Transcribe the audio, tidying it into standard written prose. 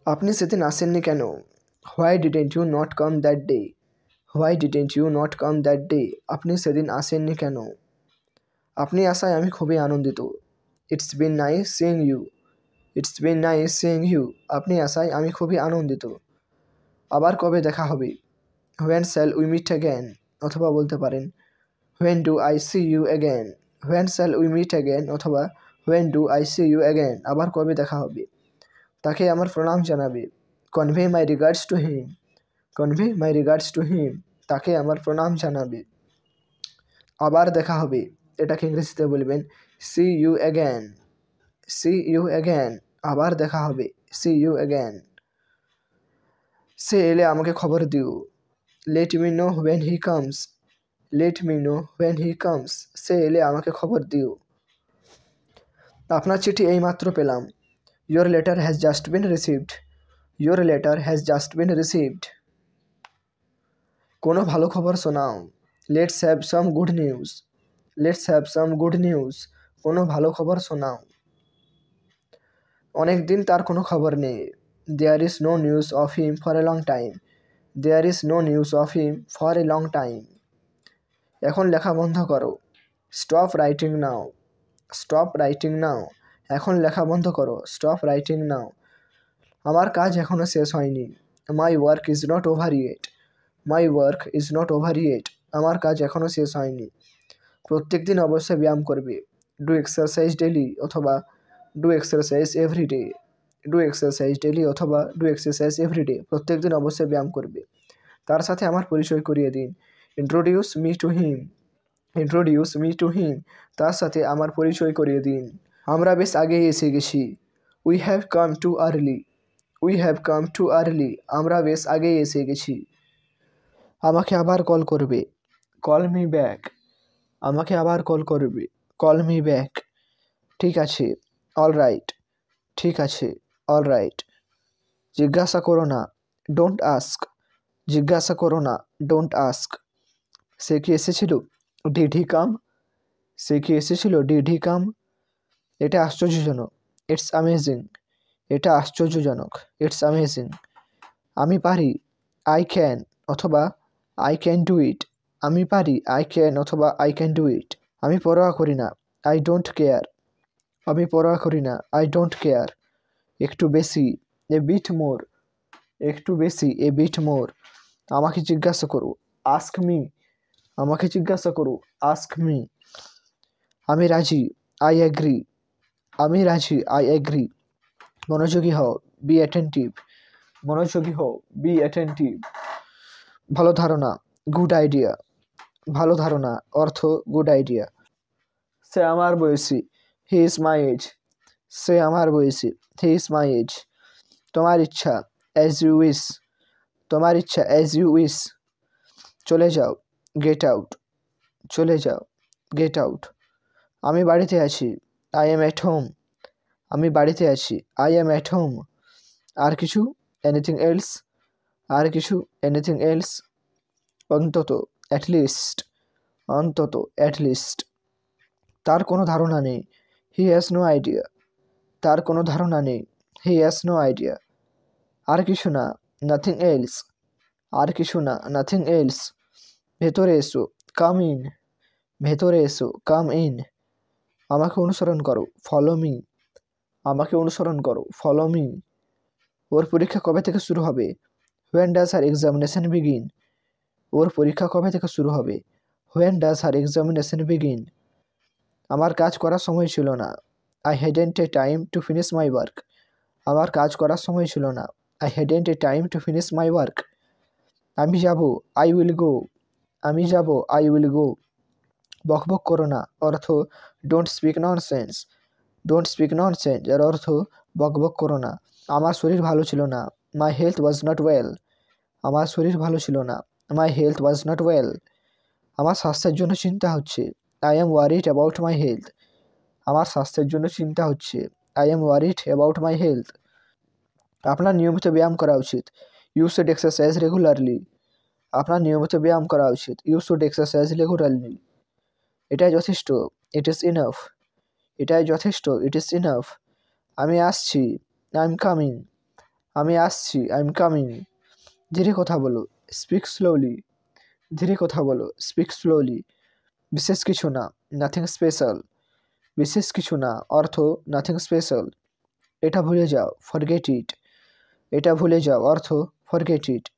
আপনি সেদিন আসেননি কেন? Why didn't you not come that day? Why didn't you not come that day? আপনি সেদিন আসেননি কেন? আপনি আসায় আমি খুবই আনন্দিত। It's been nice seeing you. It's been nice seeing you. আপনি আসায় আমি খুবই আনন্দিত। আবার কবে দেখা হবে? When shall we meet again? অথবা বলতে পারেন when do I see you again? When shall we meet again অথবা when do I see you again? আবার কবে দেখা হবে? তাকে আমার প্রণাম জানাবে। Convey my regards to him. Convey my regards to him. তাকে আমার প্রণাম জানাবে। আবার দেখা হবে, এটাকে ইংরেজিতে বলবেন see you again. See you again. আবার দেখা হবে, সি ইউ অ্যাগেন। সে এলে আমাকে খবর দিও। Let me know when he comes. Let me know when he comes. সে এলে আমাকে খবর দিও। আপনার চিঠি এইমাত্র পেলাম। Your letter has just been received. Your letter has just been received. কোনো ভালো খবর শোনাও। Let's have some good news. Let's have some good news. কোনো ভালো খবর শোনাও। অনেক দিন তার কোনো খবর নেই। There is no news of him for a long time. There is no news of him for a long time. এখন লেখা বন্ধ করো। Stop writing now. Stop writing now. এখন লেখা বন্ধ করো। Stop writing now. আমার কাজ এখনও শেষ হয়নি। My work is not over yet. My work is not over yet. আমার কাজ এখনও শেষ হয়নি। প্রত্যেক দিন অবশ্যই ব্যায়াম করবে। ডু এক্সারসাইজ ডেলি অথবা do exercise everyday. Do exercise daily অথবা ডু এক্সারসাইজ এভরিডে। প্রত্যেক দিন অবশ্যই ব্যায়াম করবে। তার সাথে আমার পরিচয় করিয়ে দিন। Introduce me to him. Introduce me to him. তার সাথে আমার পরিচয় করিয়ে দিন। আমরা বেশ আগেই এসে গেছি। We have come to early. We have come to early. আমরা বেশ আগেই এসে গেছি। আমাকে আবার কল করবে। Call me back. আমাকে আবার কল করবে। Call me back. ঠিক আছে, অল রাইট। ঠিক আছে, অল রাইট। জিজ্ঞাসা করো না। Don't ask. জিজ্ঞাসা করো না। Don't ask. সে কি এসেছিল? ডিড হি কাম? সে কি এসেছিল? Did he come? এটা আশ্চর্যজনক। It's amazing. এটা আশ্চর্যজনক। It's amazing. আমি পারি। আই ক্যান অথবা আই ক্যান ডু ইট। আমি পারি। আই ক্যান অথবা আই ক্যান ডু ইট। আমি পরোয়া করি না। I don't care. আমি পরোয়া করি না। I don't care. একটু বেশি। A bit more. একটু বেশি। A bit more. আমাকে জিজ্ঞাসা করো। Ask me. আমাকে জিজ্ঞাসা করো। Ask me. আমি রাজি। I agree. আমি রাজি। I agree. মনোযোগী হও। Be attentive. মনোযোগী হও। Be attentive. ভালো ধারণা। Good idea. ভালো ধারণা অর্থ গুড আইডিয়া। সে আমার বয়সী। He is my age. সে আমার বয়সী। He is my age. তোমার ইচ্ছা। As you wish. তোমার ইচ্ছা। As you wish. চলে যাও। Get out. চলে যাও। Get out. আমি বাড়িতে আছি। I am at home. আমি বাড়িতে আছি। I am at home. আর কিছু? Anything else? আর কিছু? Anything else? অন্তত। অ্যাটলিস্ট। অন্তত। অ্যাটলিস্ট। তার কোনো ধারণা নেই। He has no idea. তার কোনো ধারণা নেই। He has no idea. আর কিছু না। Nothing else. আর কিছু না। Nothing else. ভেতরে এসো। Come in. ভেতরে এসো। Come in. আমাকে অনুসরণ করো। Follow me. আমাকে অনুসরণ করো। Follow me. ওর পরীক্ষা কবে থেকে শুরু হবে? When does her examination begin? ওর পরীক্ষা কবে থেকে শুরু হবে? When does her examination begin? আমার কাজ করার সময় ছিল না। I hadn't a time to finish my work. আমার কাজ করার সময় ছিল না। I hadn't a time to finish my work. আমি যাব। I will go. আমি যাব। I will go. বকবক করো না অর্থ don't speak nonsense. Don't speak nonsense এর অর্থ বকবক করো না। আমার শরীর ভালো ছিল না। My health was not well. আমার শরীর ভালো ছিল না। My health was not well. আমার স্বাস্থ্যের জন্য চিন্তা হচ্ছে। I am worried about my health. আমার স্বাস্থ্যের জন্য চিন্তা হচ্ছে। I am worried about my health. আপনার নিয়মিত ব্যায়াম করা উচিত। You should exercise regularly. আপনার নিয়মিত ব্যায়াম করা উচিত। You should exercise regularly. এটাই যথেষ্ট। It is enough. এটাই যথেষ্ট। It is enough. আমি আসছি। I am coming. আমি আসছি, আই এম কামিং। ধীরে কথা বলো, স্পিক স্লোলি। ধীরে কথা বলো, স্পিক স্লোলি। বিশেষ কিছু না, নাথিং স্পেশাল। বিশেষ কিছু না অর্থ নাথিং স্পেশাল। এটা ভুলে যাও, ফরগেট ইট। এটা ভুলে যাও অর্থ ফরগেট ইট।